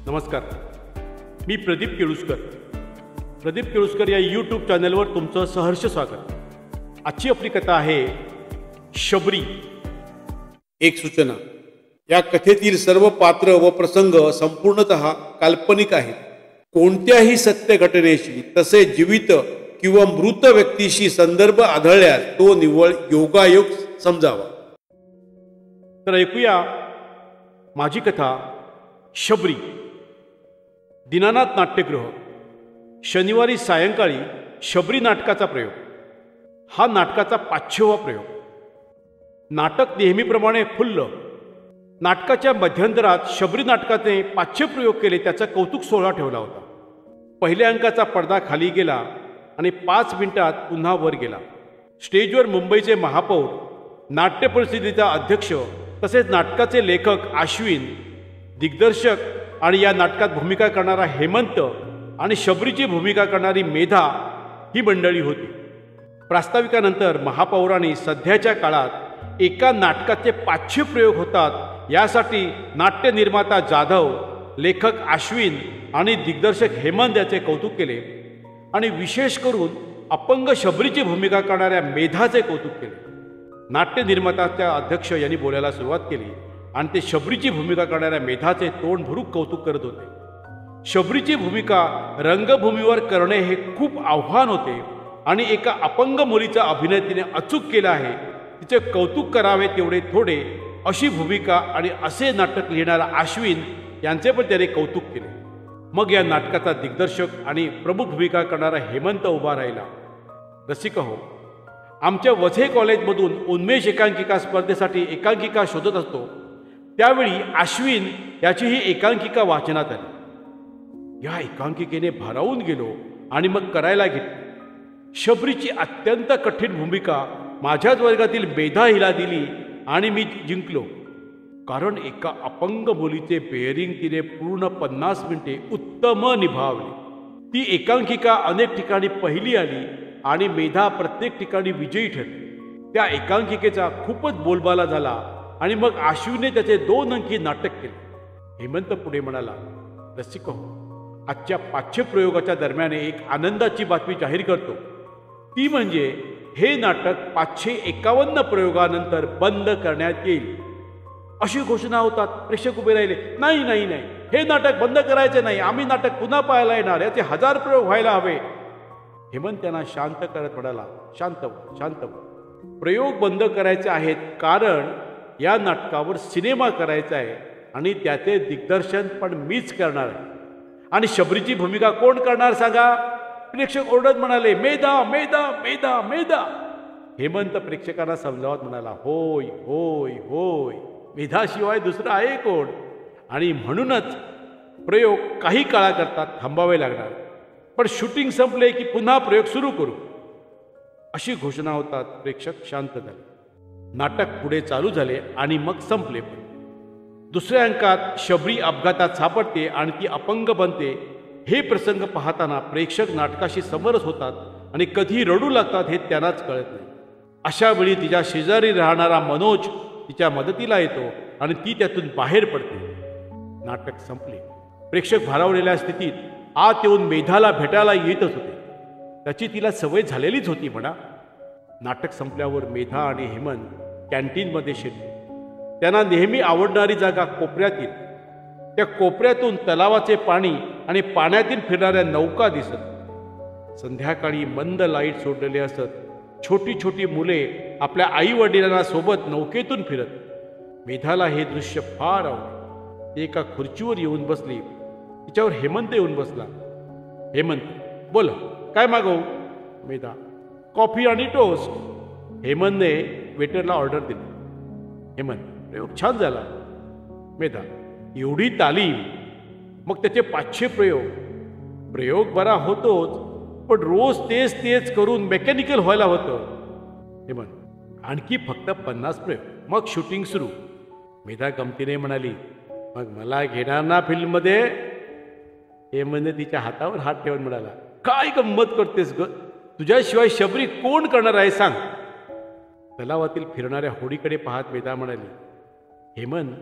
नमस्कार. मी प्रदीप केळुसकर. प्रदीप केळुसकर या यूट्यूब चॅनलवर तुमचं सहर्ष स्वागत. आजची आपली कथा आहे शबरी. एक सूचना: या कथेतील सर्व पात्र व प्रसंग संपूर्णतः काल्पनिक आहेत. कोणत्याही सत्य घटनेशी तसेच जीवित किंवा मृत व्यक्तीशी संदर्भ आढळल्यास तो निव्वळ योगायोग समजावा. तर ऐकूया माझी कथा शबरी. दीनानाथ नाट्यगृह. शनिवारी सायंकाळी शबरी नाटकाचा प्रयोग. हा नाटकाचा 5वा प्रयोग. नाटक नेहमीप्रमाणे फुललं. नाटकाच्या मध्यंतरात शबरी नाटकाने 500 प्रयोग केले. त्याचा कौतुक सोहळा ठेवला होता. पहिल्या अंकाचा पडदा खाली गेला आणि 5 मिनिटात पुन्हा वर गेला. स्टेजवर मुंबईचे महापौर, नाट्य परिषदेचा अध्यक्ष तसेच नाटकाचे लेखक आश्विन, दिग्दर्शक आणि या नाटकात भूमिका करणारा हेमंत आणि शबरीची भूमिका करणारी मेधा ही मंडळी होती. प्रास्ताविकानंतर महापौरांनी सध्याच्या काळात एका नाटकाचे 500 प्रयोग होतात यासाठी नाट्य निर्माता जाधव, लेखक आश्विन आणि दिग्दर्शक हेमंत याचे कौतुक केले आणि विशेष करून अपंग शबरीची भूमिका करणाऱ्या मेधाचे कौतुक केले. नाट्य निर्मात्याच्या अध्यक्ष यांनी बोलायला सुरुवात केली आणि ते शबरीची भूमिका करणाऱ्या मेधाचे तोंड भरून कौतुक करत होते. शबरीची भूमिका रंगभूमीवर करणे हे खूप आव्हान होते आणि एका अपंग मुलीचा अभिनय तिने अचूक केला आहे. तिचे कौतुक करावे तेवढे थोडे अशी भूमिका आणि असे नाटक लिहिणारा आश्विन यांचे पण त्याने कौतुक केले. मग या नाटकाचा दिग्दर्शक आणि प्रमुख भूमिका करणारा हेमंत उभा राहिला. रसिक हो, आमच्या वझे कॉलेजमधून उन्मेष एकांकिका स्पर्धेसाठी एकांकिका शोधत असतो त्यावेळी आश्विन याची ही एकांकिका वाचनात आली. या एकांकिकेने भारावून गेलो आणि मग करायला घेतली. शबरीची अत्यंत कठीण भूमिका माझ्याच वर्गातील मेधा हिला दिली आणि मी जिंकलो. कारण एका अपंग मुलीचे बेअरिंग तिने पूर्ण 50 मिनिटे उत्तम निभावली. ती एकांकिका अनेक ठिकाणी पहिली आली आणि मेधा प्रत्येक ठिकाणी विजयी ठरली. त्या एकांकिकेचा खूपच बोलबाला झाला आणि मग आश्विनने त्याचे 2 अंकी नाटक केले. हेमंत पुढे म्हणाला, रसिक हो, आजच्या 500 प्रयोगाच्या दरम्यान एक आनंदाची बातमी जाहीर करतो. ती म्हणजे हे नाटक 551 प्रयोगानंतर बंद करण्यात येईल. अशी घोषणा होतात. प्रेक्षक उभे राहिले. नाही नाही नाही, हे नाटक बंद करायचे नाही. आम्ही नाटक पुन्हा पाहायला येणार. याचे 1000 प्रयोग व्हायला हवे. हेमंत त्यांना शांत करत म्हणाला, शांत व्हा, शांत व्हा. प्रयोग बंद करायचे आहेत कारण या नाटकावर सिनेमा करायचा आहे आणि त्याचे दिग्दर्शन पण मीच करणार आहे. आणि शबरीची भूमिका कोण करणार सांगा? प्रेक्षक ओरडत म्हणाले, मेधा मेधा मेधा मेधा. हेमंत प्रेक्षकांना समजावत म्हणाला, होय होय होय, मेधाशिवाय दुसरं आहे कोण? आणि म्हणूनच प्रयोग काही काळाकरता थांबावे लागणार. पण शूटिंग संपले की पुन्हा प्रयोग सुरू करू. अशी घोषणा होतात. प्रेक्षक शांत झाले. नाटक पुढे चालू झाले आणि मग संपले. पण दुसऱ्या अंकात शबरी अपघातात सापडते आणि ती अपंग बनते. हे प्रसंग पाहताना प्रेक्षक नाटकाशी समरस होतात आणि कधी रडू लागतात हे त्यांनाच कळत नाही. अशा वेळी तिच्या शेजारी राहणारा मनोज तिच्या मदतीला येतो आणि ती त्यातून बाहेर पडते. नाटक संपले. प्रेक्षक भारावलेल्या स्थितीत आत येऊन मेधाला भेटायला येतच होते. त्याची तिला सवय झालेलीच होती म्हणा. नाटक संपल्यावर मेधा आणि हेमंत कॅन्टीनमध्ये शिरले. त्यांना नेहमी आवडणारी जागा कोपऱ्यातील. त्या कोपऱ्यातून तलावाचे पाणी आणि पाण्यातील फिरणाऱ्या नौका दिसत. संध्याकाळी मंद लाईट सोडलेले असत. छोटी छोटी मुले आपल्या आई वडिलांना सोबत नौकेतून फिरत. मेधाला हे दृश्य फार आवडले. ती एका खुर्चीवर येऊन बसली. तिच्यावर हेमंत येऊन बसला. हेमंत, बोला, काय मागवू? मेधा, कॉफी आणि टोस्ट. हेमंतने वेटरला ऑर्डर दिली. हेमंत, प्रयोग छान झाला. मेधा, एवढी तालीम, मग त्याचे 500 प्रयोग. प्रयोग बरा होतोच, पण रोज तेच तेच करून मेकॅनिकल व्हायला होतं. हेमंत, आणखी फक्त 50 प्रयोग, मग शूटिंग सुरू. मेधा गमतीने म्हणाली, मग मला घेणार ना फिल्ममध्ये? हेमंतने तिच्या हातावर हात ठेवून म्हणाला, काय गंमत करतेस ग? तुझ्याशिवाय शबरी कोण करणार आहे सांग? तलावातील फिरणाऱ्या होडीकडे पाहत मेधा म्हणाली, हेमंत,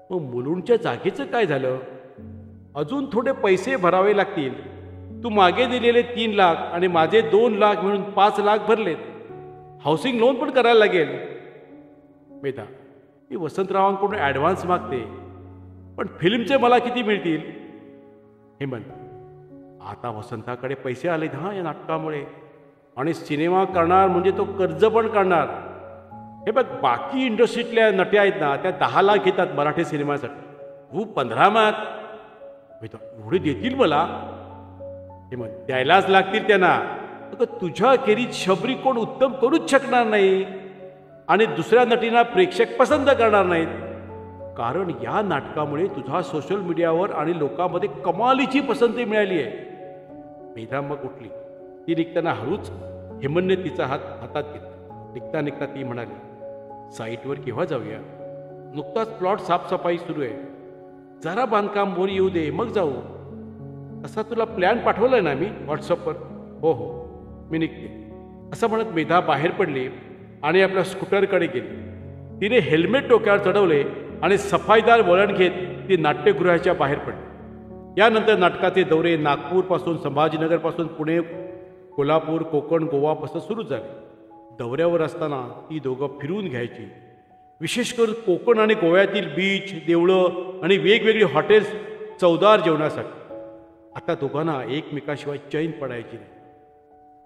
मग मुलुंडच्या जागेचं काय झालं? अजून थोडे पैसे भरावे लागतील. तू मागे दिलेले 3 लाख आणि माझे 2 लाख मिळून 5 लाख भरलेत. हाऊसिंग लोन पण करायला लागेल. मेधा, मी वसंतरावांकडून ॲडव्हान्स मागते, पण फिल्मचे मला किती मिळतील? हेमंत, आता वसंताकडे पैसे आले या नाटकामुळे, आणि सिनेमा करणार म्हणजे तो कर्ज पण काढणार. हे बघ, बाकी इंडस्ट्रीतल्या नट्या आहेत ना, त्या 10 लाख घेतात मराठी सिनेमासाठी. तू 15 लाख. एवढे देतील मला? हेमंत, द्यायलाच लागतील त्यांना. अगं, तुझ्या अखेरीत शबरी कोण उत्तम करूच शकणार नाही, आणि दुसऱ्या नटींना प्रेक्षक पसंत करणार नाहीत. कारण या नाटकामुळे तुझा सोशल मीडियावर आणि लोकांमध्ये कमालीची पसंती मिळाली आहे. मेधा मग उठली. ती निघताना हळूच हेमंतने तिचा हात हातात घेतला. निघता निघता ती म्हणाली, साईटवर केव्हा जाऊया? नुकताच प्लॉट साफसफाई सुरू आहे. जरा बांधकाम वर येऊ दे, मग जाऊ. असा तुला प्लॅन पाठवलाय ना मी व्हॉट्सअपवर? हो हो, मी निघते. असं म्हणत मेधा बाहेर पडली आणि आपल्या स्कूटरकडे गेली. तिने हेल्मेट डोक्यावर चढवले आणि सफाईदार वळण घेत ती नाट्यगृहाच्या बाहेर पडली. यानंतर नाटकाचे दौरे नागपूरपासून, संभाजीनगरपासून पुणे, कोल्हापूर, कोकण, गोवापासून सुरू झाले. दौऱ्यावर असताना ती दोघं फिरून घ्यायची. विशेष करून कोकण आणि गोव्यातील बीच, देवळं आणि वेगवेगळी हॉटेल्स चवदार जेवणासाठी. आता दोघांना एकमेकाशिवाय चैन पडायची नाही.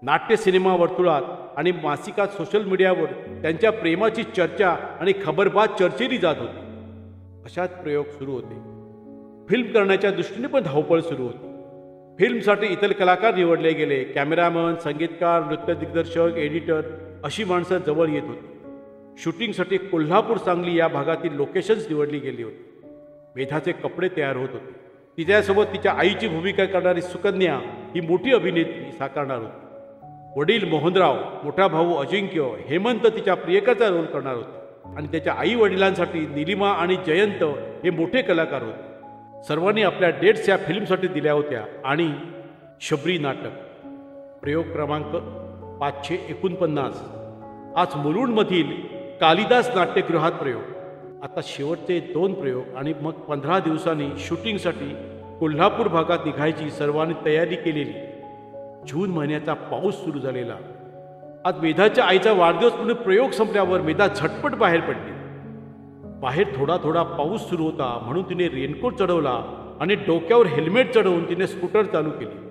नाट्य सिनेमा वर्तुळात आणि मासिकात, सोशल मीडियावर त्यांच्या प्रेमाची चर्चा आणि खबरबात चर्चेली जात होती. अशात प्रयोग सुरू होते. फिल्म करण्याच्या दृष्टीने पण धावपळ सुरू होती. फिल्मसाठी इतर कलाकार निवडले गेले. कॅमेरामन, संगीतकार, नृत्य दिग्दर्शक, एडिटर अशी माणसं जवळ येत होती. शूटिंगसाठी कोल्हापूर, सांगली या भागातील लोकेशन्स निवडली गेली होती. मेधाचे कपडे तयार होत होते. तिच्यासोबत तिच्या आईची भूमिका करणारी सुकन्या ही मोठी अभिनेत्री साकारणार होती. वडील मोहनराव, मोठा भाऊ अजिंक्य, हेमंत तिच्या प्रियकराचा रोल करणार होते. आणि त्याच्या आई वडिलांसाठी नीलिमा आणि जयंत हे मोठे कलाकार होते. सर्वांनी आपल्या डेट्स या फिल्मसाठी दिल्या होत्या. आणि शबरी नाटक प्रयोग क्रमांक 549 आज मुलुंडमधील कालिदास नाट्यगृहात प्रयोग. आता शेवटचे 2 प्रयोग आणि मग 15 दिवसांनी शूटिंगसाठी कोल्हापूर भागात निघायची सर्वांनी तयारी केलेली. जून महिन्याचा पाऊस सुरू झालेला. आज मेधाच्या आईचा वाढदिवस म्हणून प्रयोग संपल्यावर मेधा झटपट बाहेर पडली. बाहेर थोडा थोडा पाऊस सुरू होता, म्हणून तिने रेनकोट चढवला आणि डोक्यावर हेल्मेट चढवून तिने स्कूटर चालू केली.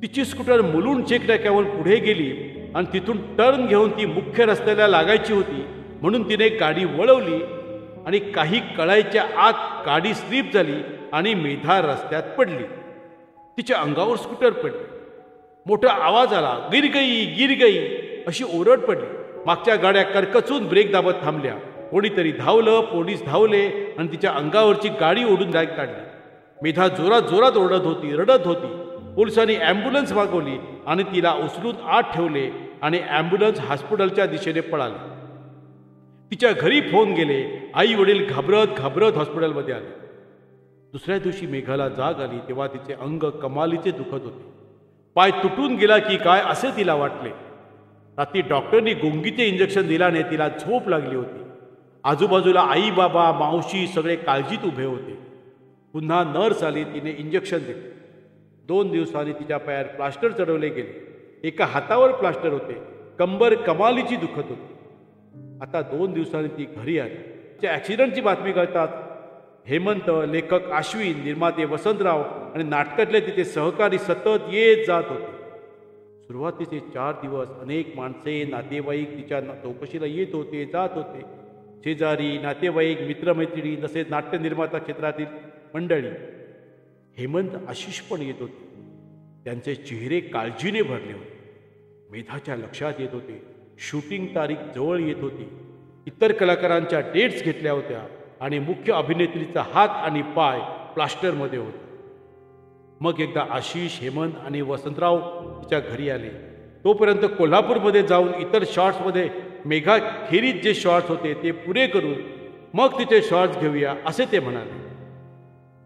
तिची स्कूटर मुलुंड चेक नाक्यावर पुढे गेली आणि तिथून टर्न घेऊन ती मुख्य रस्त्याला लागायची होती, म्हणून तिने गाडी वळवली आणि काही कळायच्या आत गाडी स्लिप झाली आणि मेधा रस्त्यात पडली. तिच्या अंगावर स्कूटर पडली. मोठा आवाज आला, गिर गई, गिर गई अशी ओरड पडली. मागच्या गाड्या करकचून ब्रेक दाबत थांबल्या. कोणीतरी धावलं, पोलीस धावले आणि तिच्या अंगावरची गाडी ओढून काढली. मेधा जोरात जोरात ओरडत होती, रडत होती. पोलिसांनी ॲम्ब्युलन्स मागवली आणि तिला उचलून आत ठेवले आणि ॲम्ब्युलन्स हॉस्पिटलच्या दिशेने पळाली. तिच्या घरी फोन गेले. आई वडील घाबरत घाबरत हॉस्पिटलमध्ये आले. दुसऱ्या दिवशी मेघाला जाग आली तेव्हा तिचे अंग कमालीचे दुखत होते. पाय तुटून गेला की काय असे तिला वाटले. रात्री डॉक्टरनी गुंगीचे इंजेक्शन दिल्याने तिला झोप लागली होती. आजूबाजूला आई, बाबा, मावशी सगळे काळजीत उभे होते. पुन्हा नर्स आली. तिने इंजेक्शन दिले. 2 दिवसांनी तिच्या पायावर प्लास्टर चढवले गेले. एका हातावर प्लास्टर होते. कंबर कमालीची दुखत होती. आता 2 दिवसांनी ती घरी आली. तिच्या ॲक्सिडेंटची बातमी कळतात हेमंत, लेखक अश्विन, निर्माते वसंतराव आणि नाटकातले तिचे सहकारी सतत येत जात होते. सुरुवातीचे 4 दिवस अनेक माणसे, नातेवाईक तिच्या चौकशीला येत होते, जात होते. शेजारी, नातेवाईक, मित्रमैत्रिणी तसेच नाट्य निर्माता क्षेत्रातील मंडळी. हेमंत, आशिष पण येत होते. त्यांचे चेहरे काळजीने भरले होते. मेधाच्या लक्षात येत होते. शूटिंग तारीख जवळ येत होती. इतर कलाकारांच्या डेट्स घेतल्या होत्या आणि मुख्य अभिनेत्रीचा हात आणि पाय प्लास्टरमध्ये होते. मग एकदा आशिष, हेमंत आणि वसंतराव तिच्या घरी आले. तोपर्यंत कोल्हापूरमध्ये जाऊन इतर शॉर्ट्समध्ये मेघा खेरीत जे शॉर्ट्स होते ते पुरे करून मग तिचे शॉर्ट्स घेऊया असे ते म्हणाले.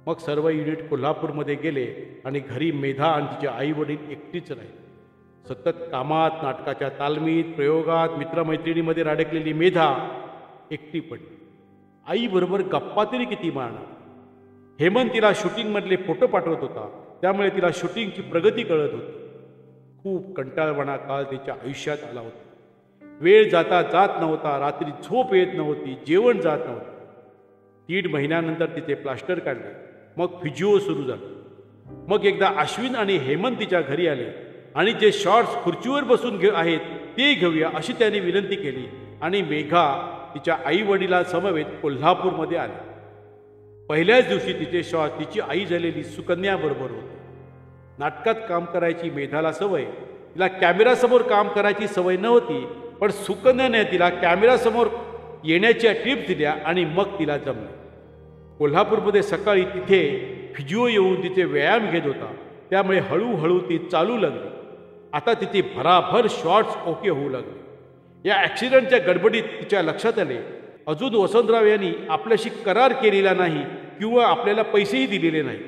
मग सर्व युनिट कोल्हापूरमध्ये गेले आणि घरी मेधा आणि तिचे आई वडील एकटीच राहिले. सतत कामात, नाटकाच्या तालमीत, प्रयोगात, मित्रमैत्रिणीमध्ये अडकलेली मेधा एकटी पडली. आईबरोबर गप्पा तरी किती मारणार. हेमंत तिला शूटिंगमधले फोटो पाठवत होता, त्यामुळे तिला शूटिंगची प्रगती कळत होती. खूप कंटाळवाणा काळ तिच्या आयुष्यात आला होता. वेळ जाता जात नव्हता, रात्री झोप येत नव्हती, जेवण जात नव्हतं. 3 महिन्यानंतर तिचे प्लास्टर काढले, मग फिजिओ सुरू झालं. मग एकदा अश्विन आणि हेमंत तिच्या घरी आले आणि जे शॉर्ट्स खुर्चीवर बसून आहेत ते घेऊया अशी त्यांनी विनंती केली. आणि मेघा तिच्या आई वडिलांसमवेत कोल्हापूरमध्ये आली. पहिल्याच दिवशी तिचे शॉर्ट तिची आई झालेली सुकन्याबरोबर होते. नाटकात काम करायची मेधाला सवय, तिला कॅमेरासमोर काम करायची सवय नव्हती, पण सुकन्याने तिला कॅमेरासमोर येण्याच्या टिप्स दिल्या आणि मग तिला जमलं. कोल्हापूरमध्ये सकाळी तिथे फिजिओ येऊन तिचे व्यायाम घेत होता, त्यामुळे हळूहळू ती चालू लागली. आता तिचे भराभर शॉर्ट्स ओके होऊ लागले. या ॲक्सिडेंटच्या गडबडीत तिच्या लक्षात आले, अजून वसंतराव यांनी आपल्याशी करार केलेला नाही किंवा आपल्याला पैसेही दिलेले नाही.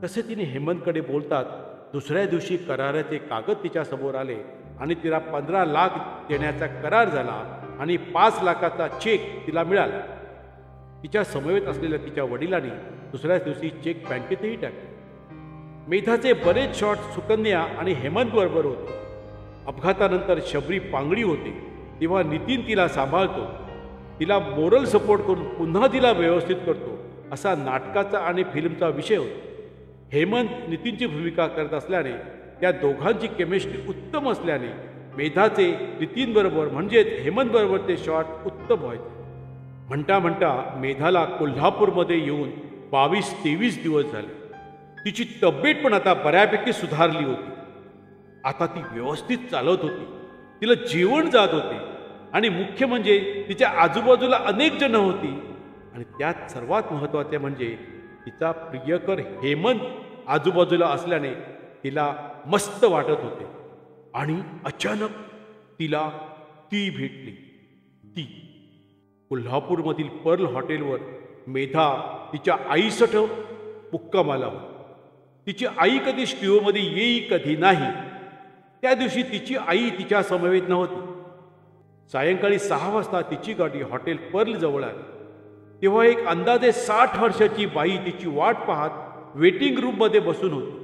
तसे तिने हेमंतकडे बोलतात दुसऱ्या दिवशी कराराचे कागद तिच्यासमोर आले आणि तिला 15 लाख देण्याचा करार झाला आणि 5 लाखाचा चेक तिला मिळाला. तिच्या समवेत असलेल्या तिच्या वडिलांनी दुसऱ्याच दिवशी चेक बँकेतही टाकले. मेधाचे बरेच शॉट सुकन्या आणि हेमंत बरोबर होते. अपघातानंतर शबरी पांगडी होते तेव्हा नितीन तिला सांभाळतो, तिला मोरल सपोर्ट करून पुन्हा तिला व्यवस्थित करतो, असा नाटकाचा आणि फिल्मचा विषय होता. हेमंत नितीनची भूमिका करत असल्याने त्या दोघांची केमिस्ट्री उत्तम असल्याने मेधाचे नितीनबरोबर म्हणजेच हेमंतबरोबरचे शॉट उत्तम व्हायचे. म्हणता म्हणता मेधाला कोल्हापूरमध्ये येऊन 22-23 दिवस झाले. तिची तब्येत पण आता बऱ्यापैकी सुधारली होती. आता ती व्यवस्थित चालत होती, तिला जेवण जात होते आणि मुख्य म्हणजे तिच्या आजूबाजूला अनेक जण होती आणि त्यात सर्वात महत्त्वाचे म्हणजे तिचा प्रियकर हेमंत आजूबाजूला असल्याने तिला मस्त वाटत होते. आणि अचानक तिला ती भेटली. ती कोल्हापूरमधील पर्ल हॉटेलवर मेधा तिच्या आईसठ मुक्कामाला होती. तिची आई कधी स्टुडिओमध्ये येई कधी नाही. त्या दिवशी तिची आई तिच्या समवेत नव्हती. सायंकाळी 6 वाजता तिची गाडी हॉटेल पर्ल जवळ आली तेव्हा एक अंदाजे 60 वर्षाची बाई तिची वाट पाहत वेटिंग रूममध्ये बसून होती.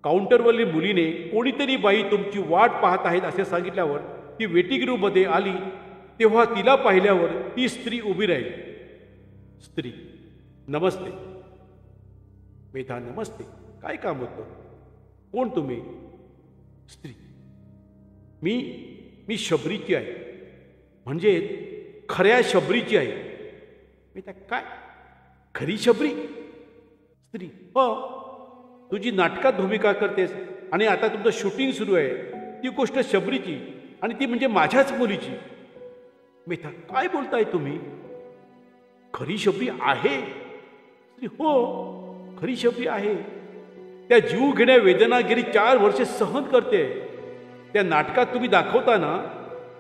काउंटरवरील मुलीने कोणीतरी बाई तुमची वाट पाहत आहेत असे सांगितल्यावर ती वेटिंग रूममध्ये आली तेव्हा तिला पाहिल्यावर ती स्त्री उभी राहिली. स्त्री: नमस्ते. मेधा: नमस्ते. काय काम होतं? कोण तुम्ही? स्त्री: मी शबरीची आहे, म्हणजे खऱ्या शबरीची आहे. मेधा: काय खरी शबरी? स्त्री: हो, तुझी नाटकात भूमिका करतेस आणि आता तुमचं शूटिंग सुरू आहे, ती गोष्ट शबरीची आणि ती म्हणजे माझ्याच मुलीची. मेधा: काय बोलताय तुम्ही? खरी शबरी आहे? स्त्री: हो, खरी शबरी आहे. त्या जीवघेण्या वेदना गेली 4 वर्षे सहन करते. त्या नाटकात तुम्ही दाखवताना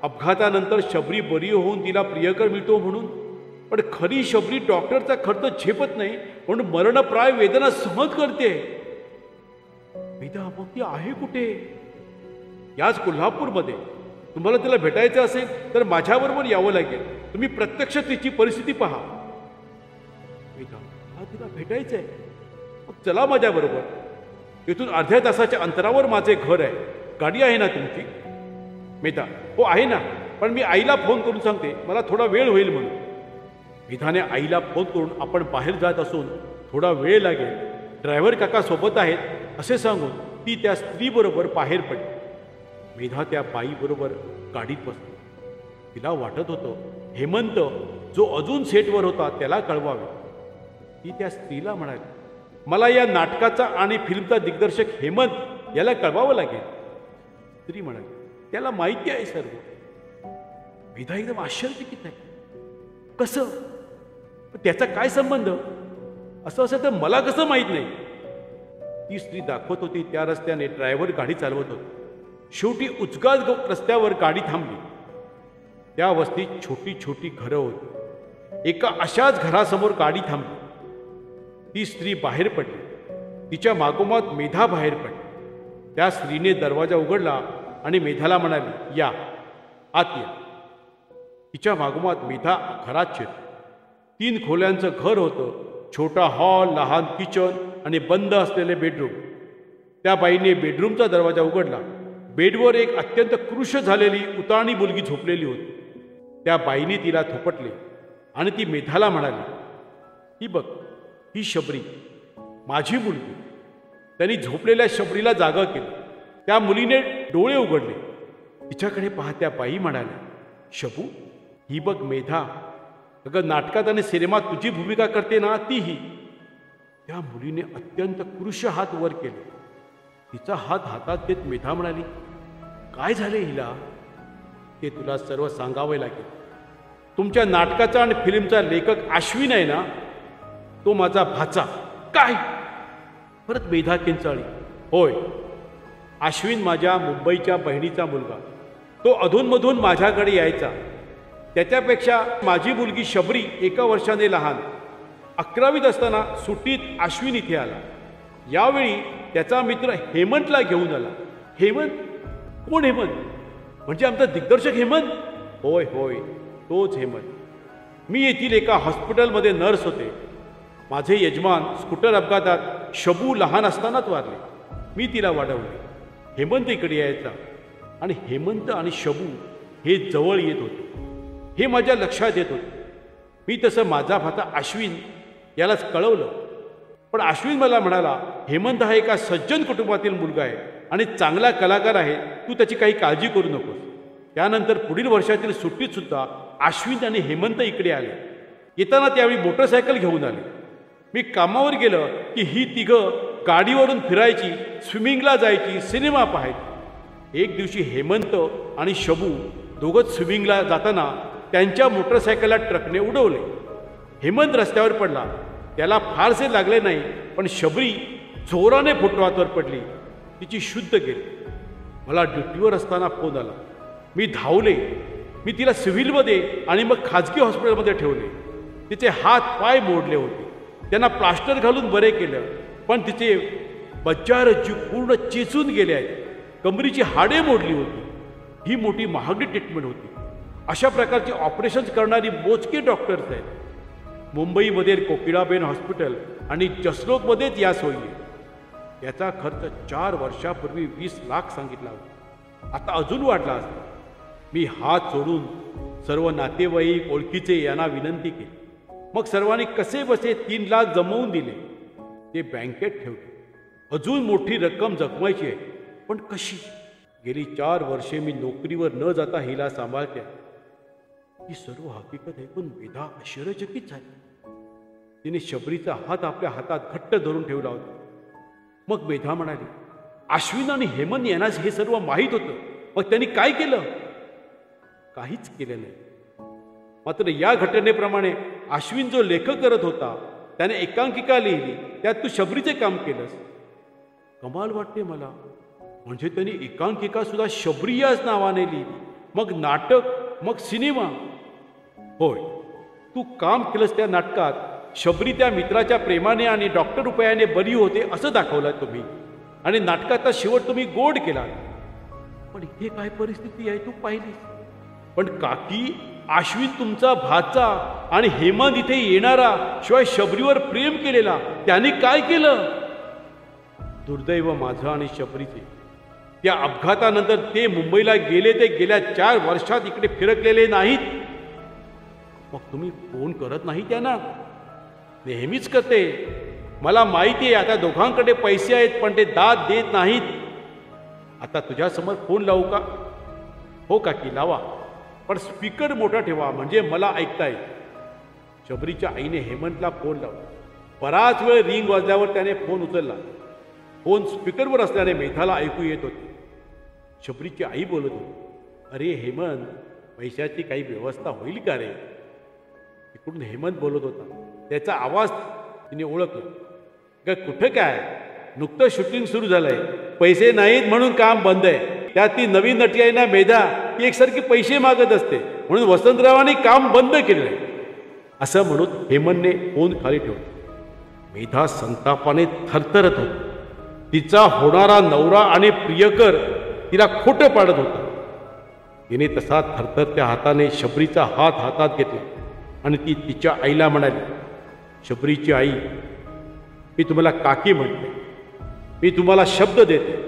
अपघातानंतर शबरी बरी होऊन तिला प्रियकर मिळतो म्हणून, पण खरी शबरी डॉक्टरचा खर्च झेपत नाही म्हणून मरणप्राय वेदना सहन करते. मेधा: मग ती आहे कुठे? याच कोल्हापूरमध्ये. तुम्हाला तिला भेटायचं असेल तर माझ्याबरोबर यावं लागेल. तुम्ही प्रत्यक्ष तिची परिस्थिती पहा. मेधा: हा, तिला भेटायचं आहे. मग चला माझ्याबरोबर. इथून अर्ध्या तासाच्या अंतरावर माझे घर आहे. गाडी आहे ना तुमची? मेधा: हो आहे ना, पण मी आईला फोन करून सांगते, मला थोडा वेळ होईल म्हणून. मेधाने आईला फोन करून आपण बाहेर जात असून थोडा वेळ लागेल, ड्रायव्हर काका सोबत आहेत असे सांगून ती त्या स्त्रीबरोबर बाहेर पडली. मेधा त्या बाईबरोबर गाडीत बसली. तिला वाटत होतं हेमंत जो अजून सेटवर होता त्याला कळवावे. ती त्या स्त्रीला म्हणाली, मला या नाटकाचा आणि फिल्मचा दिग्दर्शक हेमंत याला कळवावं लागेल. स्त्री म्हणाली, त्याला माहिती आहे सर्व. मेधा एकदम आश्चर्यचकित आहे. कसं? त्याचा काय संबंध? असं असेल तर मला कसं माहीत नाही? ती स्त्री दाखवत होती त्या रस्त्याने ड्रायव्हर गाडी चालवत होता. शेवटी उचगाद रस्त्यावर गाडी थांबली. त्या वस्तीत छोटी छोटी घरं होती. एका अशाच घरासमोर गाडी थांबली. ती स्त्री बाहेर पडली. तिच्या मागोमाग मेधा बाहेर पडली. त्या स्त्रीने दरवाजा उघडला आणि मेधाला म्हणाली, या आत या. तिच्या मागोमाग मेधा घरात शिरली. 3 खोल्यांचं घर होतं. छोटा हॉल, लहान किचन आणि बंद असलेले बेडरूम. त्या बाईने बेडरूमचा दरवाजा उघडला. बेडवर एक अत्यंत कृश झालेली उताणी मुलगी झोपलेली होती. त्या बाईने तिला थोपटले आणि ती मेधाला म्हणाली, ही बघ, ही शबरी, माझी मुलगी. त्यांनी झोपलेल्या शबरीला जागा केली. त्या मुलीने डोळे उघडले. तिच्याकडे पाहत्या बाई म्हणाल्या, शबू, ही बघ मेधा, अगं नाटकात आणि सिनेमात तुझी भूमिका करते ना, ती ही. त्या मुलीने अत्यंत कृश हात वर केले. तिचा हात हातात घेत मेधा म्हणाली, काय झाले हिला? ते तुला सर्व सांगावे लागेल. तुमच्या नाटकाचा आणि फिल्मचा लेखक अश्विन आहे ना, तो माझा भाचा. काय? परत मेधा किंचाळी. होय, अश्विन माझ्या मुंबईच्या बहिणीचा मुलगा. तो अधूनमधून माझ्याकडे यायचा. त्याच्यापेक्षा माझी मुलगी शबरी 1 वर्षाने लहान. 11वीत असताना सुट्टीत अश्विन इथे आला. यावेळी त्याचा मित्र हेमंतला घेऊन आला. हेमंत? कोण हेमंत? म्हणजे आमचा दिग्दर्शक हेमंत? होय होय, तोच हेमंत. मी येथील एका हॉस्पिटलमध्ये नर्स होते. माझे यजमान स्कूटर अपघातात शबू लहान असतानाच वारले. मी तिला वाढवले. हेमंत इकडे यायचा आणि हेमंत आणि शबू हे जवळ येत होते. हे माझ्या लक्षात येत होते. मी तसं माझा भाता अश्विन यालाच कळवलं. पण अश्विन मला म्हणाला, हेमंत हा एका सज्जन कुटुंबातील मुलगा आहे आणि चांगला कलाकार आहे, तू त्याची काही काळजी करू नकोस. त्यानंतर पुढील वर्षातील सुट्टीत सुद्धा अश्विन आणि हेमंत इकडे आले. येताना त्यावेळी मोटरसायकल घेऊन आले. मी कामावर गेलं की ही तिघं गाडीवरून फिरायची, स्विमिंगला जायची, सिनेमा पाहायची. एक दिवशी हेमंत आणि शबू दोघंच स्विमिंगला जाताना त्यांच्या मोटरसायकलला ट्रकने उडवले. हेमंत रस्त्यावर पडला. त्याला फारसे लागले नाही, पण शबरी जोराने फुटपाथवर पडली. तिची शुद्ध गेली. मला ड्युटीवर असताना फोन आला. मी धावले. मी तिला सिव्हिलमध्ये आणि मग खाजगी हॉस्पिटलमध्ये ठेवले. तिचे हात पाय मोडले होते. त्यांना प्लास्टर घालून बरे केलं, पण तिचे बज्जारज्जू पूर्ण चेचून गेले आहेत. कमरीची हाडे मोडली होती. ही मोठी महागडी ट्रीटमेंट होती. अशा प्रकारचे ऑपरेशन्स करणारी मोजके डॉक्टर्स आहेत. मुंबईमध्ये कोकिळाबेन हॉस्पिटल आणि जसलोकमध्येच या सोयी. याचा खर्च 4 वर्षापूर्वी 20 लाख सांगितला होता. आता अजून वाढला असता. मी हात सोडून सर्व नातेवाईक, ओळखीचे यांना विनंती केली. मग सर्वांनी कसे बसे 3 लाख जमवून दिले. ते बँकेत ठेवले. अजून मोठी रक्कम जमवायची आहे, पण कशी? गेली 4 वर्षे मी नोकरीवर न जाता हिला सांभाळते. ही सर्व हकीकत ऐकून मेधा आश्चर्यचकित झाली. तिने शबरीचा हात आपल्या हातात घट्ट धरून ठेवला होता. मग मेधा म्हणाली, अश्विन आणि हेमंत यांना हे सर्व माहीत होतं, मग त्यांनी काय केलं? काहीच केलं नाही. मात्र या घटनेप्रमाणे अश्विन जो लेखक करत होता त्याने एकांकिका लिहिली, त्यात तू शबरीचे काम केलंस. कमाल वाटते मला. म्हणजे त्यांनी एकांकिका सुद्धा शबरी याच नावाने लिहिली. मग नाटक, मग सिनेमा. होय, तू काम केलंस त्या नाटकात. शबरी त्या मित्राच्या प्रेमाने आणि डॉक्टर रुपयाने बरी होते असं दाखवलं तुम्ही, आणि नाटकाचा शेवट तुम्ही गोड केला. पण इथे काय परिस्थिती आहे तू पाहिलीस. पण काकी, अश्विन तुमचा भाचा आणि हेमंत इथे येणारा, शिवाय शबरीवर प्रेम केलेला, त्याने काय केलं? दुर्दैव माझं आणि शबरीचे. त्या अपघातानंतर ते मुंबईला गेले. ते गेल्या 4 वर्षात इकडे फिरकलेले नाहीत. मग तुम्ही फोन करत नाही त्यांना? नेहमीच करते. मला माहिती आहे आता दोघांकडे पैसे आहेत, पण ते दाद देत नाहीत. आता तुझ्यासमोर फोन लावू का? हो काकी, लावा, पण स्पीकर मोठा ठेवा म्हणजे मला ऐकता येईल. शबरीच्या आईने हेमंतला फोन लावला. बराच वेळ रिंग वाजल्यावर त्याने फोन उचलला. फोन स्पीकरवर असल्याने मेधाला ऐकू येत होते. शबरीची आई बोलत होती, अरे हेमंत, पैशाची काही व्यवस्था होईल का रे? इकडून हेमंत बोलत होता. त्याचा आवाज तिने ओळखला. का कुठं काय, नुकतं शूटिंग सुरू झालंय, पैसे नाहीत म्हणून काम बंद आहे. त्यात ती नवीन नटी आहे ना मेधा, ती एकसारखी पैसे मागत असते, म्हणून वसंतरावांनी काम बंद केलंय असं म्हणून हेमंतने फोन खाली ठेवला. मेधा संतापाने थरथरत होती. तिचा होणारा नवरा आणि प्रियकर तिला खोटं पाडत होता. तिने तसा थरथरत्या हाताने शबरीचा हात हातात घेतला आणि ती तिच्या आईला म्हणाली, शबरीची आई, मी तुम्हाला काकी म्हणते. मी तुम्हाला शब्द देते,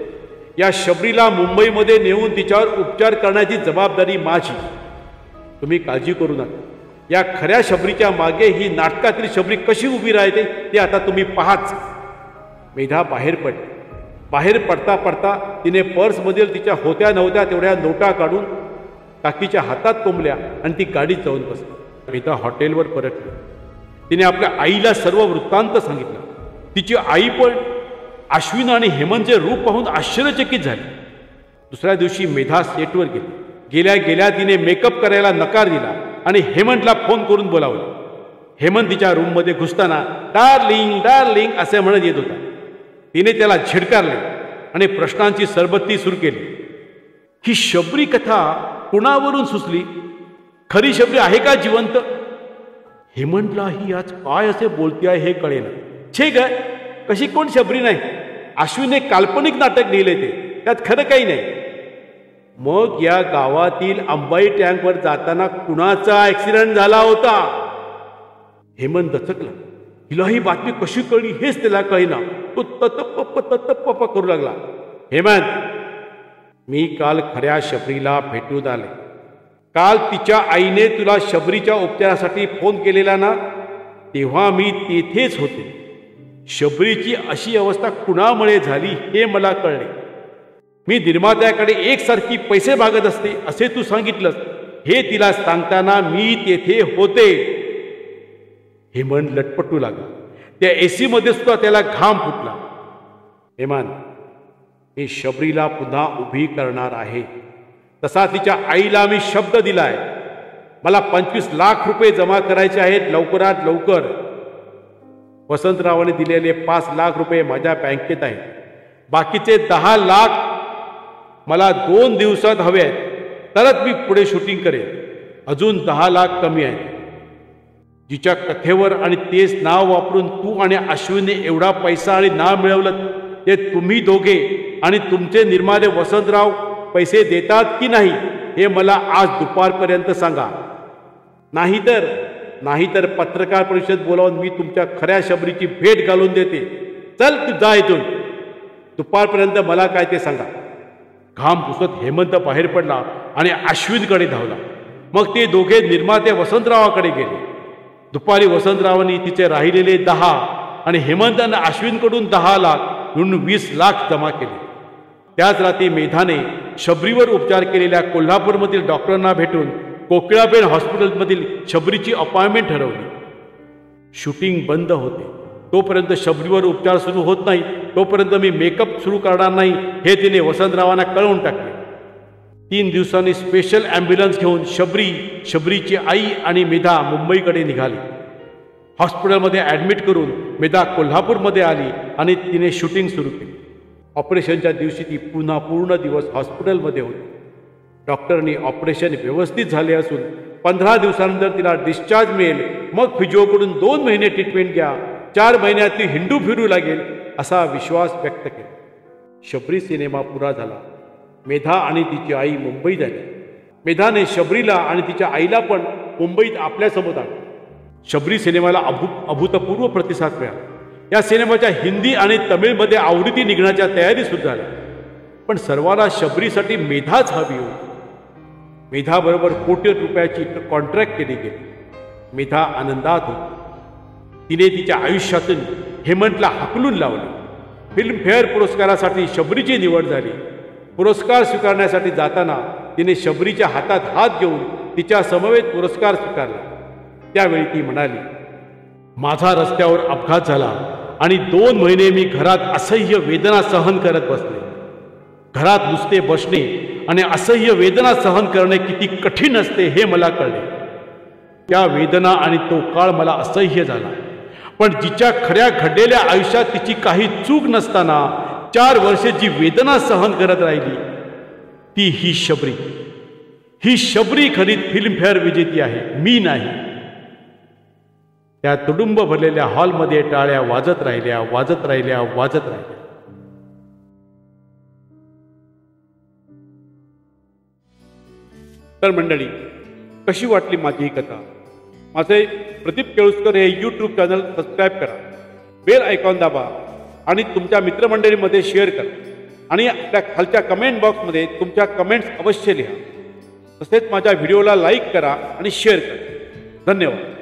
या शबरीला मुंबईमध्ये नेऊन तिच्यावर उपचार करण्याची जबाबदारी माझी. तुम्ही काळजी करू नका. या खऱ्या शबरीच्या मागे ही नाटकातील शबरी कशी उभी राहते ते आता तुम्ही पाहाच. मेधा बाहेर पडली. बाहेर पडता पडता तिने पर्समधील तिच्या होत्या नव्हत्या तेवढ्या नोटा काढून काकीच्या हातात कोंबल्या आणि ती गाडीत जाऊन बसली. मेधा हॉटेलवर परतली. तिने आपल्या आईला सर्व वृत्तांत सांगितला. तिची आई पण अश्विन आणि हेमंतचे रूप पाहून आश्चर्यचकित झाली. दुसऱ्या दिवशी मेधा सेटवर गेली. गेल्या गेल्या तिने मेकअप करायला नकार दिला आणि हेमंतला फोन करून बोलावलं. हेमंत तिच्या रूममध्ये घुसताना डार्लिंग डार्लिंग असे म्हणत येत होता. तिने त्याला झिडकारले आणि प्रश्नांची सरबत्ती सुरू केली. ही शबरी कथा कुणावरून सुचली? खरी शबरी आहे का जिवंत? हेमंतला ही आज काय असे बोलते आहे हे कळेना. छे ग, कशी कोण शबरी नाही? अश्विनने काल्पनिक नाटक लिहिले ते, त्यात खरं काही नाही. मग या गावातील अंबाई टँकवर जाताना कुणाचा ऍक्सिडेंट झाला होता? हेमंत दचकला. हिला ही बातमी कशी कळली हेच त्याला कळेना. तो ततप्प करू लागला. हेमंत, मी काल खऱ्या शबरीला भेटून आले. काल तिच्या आईने तुला शबरीच्या उपचारासाठी फोन केलेला ना, तेव्हा मी तेथेच होते. शबरीची अशी अवस्था कुणामुळे झाली हे मला कळले. मी निर्मात्याकडे एकसारखी पैसे मागत असते असे तू सांगितलंस. हे तिला सांगताना मी तेथे होते. हेमंत लटपटू लागला. त्या एसी मध्ये सुद्धा त्याला घाम फुटला. हेमंत, मी शबरीला पुन्हा उभी करणार आहे. तसा तिच्या आईला मी शब्द दिलाय. मला 25 लाख रुपये जमा करायचे आहेत लवकरात लवकर. वसंतरावांनी दिलेले 5 लाख रुपये माझ्या बँकेत आहेत. बाकीचे 10 लाख मला 2 दिवसात हवे आहेत, तरच मी पुढे शूटिंग करेन. अजून 10 लाख कमी आहेत. जिच्या कथेवर आणि तेच नाव वापरून तू आणि अश्विनने एवढा पैसा आणि नाव मिळवलं ते तुम्ही दोघे आणि तुमचे निर्माते वसंतराव पैसे देतात की नाही हे मला आज दुपारपर्यंत सांगा. नाहीतर पत्रकार परिषद बोलावून मी तुमच्या खऱ्या शबरीची भेट घालून देते. चल तू जा इथून. दुपारपर्यंत मला काय ते सांगा. घाम पुसत हेमंत बाहेर पडला आणि अश्विनकडे धावला. मग ते दोघे निर्माते वसंतरावाकडे गेले. दुपारी वसंतरावांनी तिचे राहिलेले 10 आणि हेमंतानं अश्विनकडून 10 लाख म्हणून 20 लाख जमा केले. त्याच रात्री मेधाने शबरीवर उपचार केलेल्या कोल्हापूरमधील डॉक्टरांना भेटून कोकिळाबेन हॉस्पिटलमधील शबरीची अपॉइंटमेंट ठरवली. शूटिंग बंद होते तोपर्यंत शबरीवर उपचार सुरू होत नाही तोपर्यंत मी मेकअप सुरू करणार नाही हे तिने वसंतरावांना कळवून टाकले. 3 दिवसांनी स्पेशल ॲम्ब्युलन्स घेऊन शबरीची आई आणि मेधा मुंबईकडे निघाली. हॉस्पिटलमध्ये ॲडमिट करून मेधा कोल्हापूरमध्ये आली आणि तिने शूटिंग सुरू केली. ऑपरेशनच्या दिवशी ती पुन्हा पूर्ण दिवस हॉस्पिटलमध्ये होती. डॉक्टरनी ऑपरेशन व्यवस्थित झाले असून 15 दिवसानंतर तिला डिस्चार्ज मिळेल. मग फिजिओकडून 2 महिने ट्रीटमेंट घ्या, 4 महिन्यात ती हिंडू फिरू लागेल असा विश्वास व्यक्त केला. शबरी सिनेमा पुरा झाला. मेधा आणि तिची आई मुंबईत आली. मेधाने शबरीला आणि तिच्या आईला पण मुंबईत आपल्यासोबत आणलं. शबरी सिनेमाला अभूतपूर्व प्रतिसाद मिळाला. या सिनेमाच्या हिंदी आणि तमिळमध्ये आवृत्ती निघण्याच्या तयारी सुद्धा झाल्या. पण सर्वांना शबरीसाठी मेधाच हवी होती. मेधाबरोबर कोटी रुपयाची कॉन्ट्रॅक्ट केली गेली. मेधा आनंदात होती. तिने तिच्या आयुष्यातून हेमंतला हाकलून लावले. फिल्मफेअर पुरस्कारासाठी शबरीची निवड झाली. पुरस्कार स्वीकारण्यासाठी जाताना तिने शबरीच्या हातात हात घेऊन तिच्या समवेत पुरस्कार स्वीकारला. त्यावेळी ती म्हणाली, माझा रस्त्यावर अपघात झाला आणि 2 महिने मी घरात असह्य वेदना सहन करत बसले. घरात नुसते बसणे आणि असह्य वेदना सहन करणे किती कठीण असते हे मला कळले. त्या वेदना आणि तो काळ मला असह्य झाला. पण जिच्या खऱ्या घडलेल्या आयुष्यात तिची काही चूक नसताना 4 वर्षे जी वेदना सहन करत राहिली ती ही शबरी खरी फिल्मफेअर विजेती आहे, मी नाही. त्या तुडुंब भरलेल्या हॉलमध्ये टाळ्या वाजत राहिल्या. तर मंडळी, कशी वाटली माझी ही कथा? माझे प्रदीप केळुसकर हे यूट्यूब चॅनल सबस्क्राईब करा, बेल आयकॉन दाबा आणि तुमच्या मित्रमंडळीमध्ये शेअर करा आणि आपल्या खालच्या कमेंट बॉक्समध्ये तुमच्या कमेंट्स अवश्य लिहा. तसेच माझ्या व्हिडिओला लाईक करा आणि शेअर करा. धन्यवाद.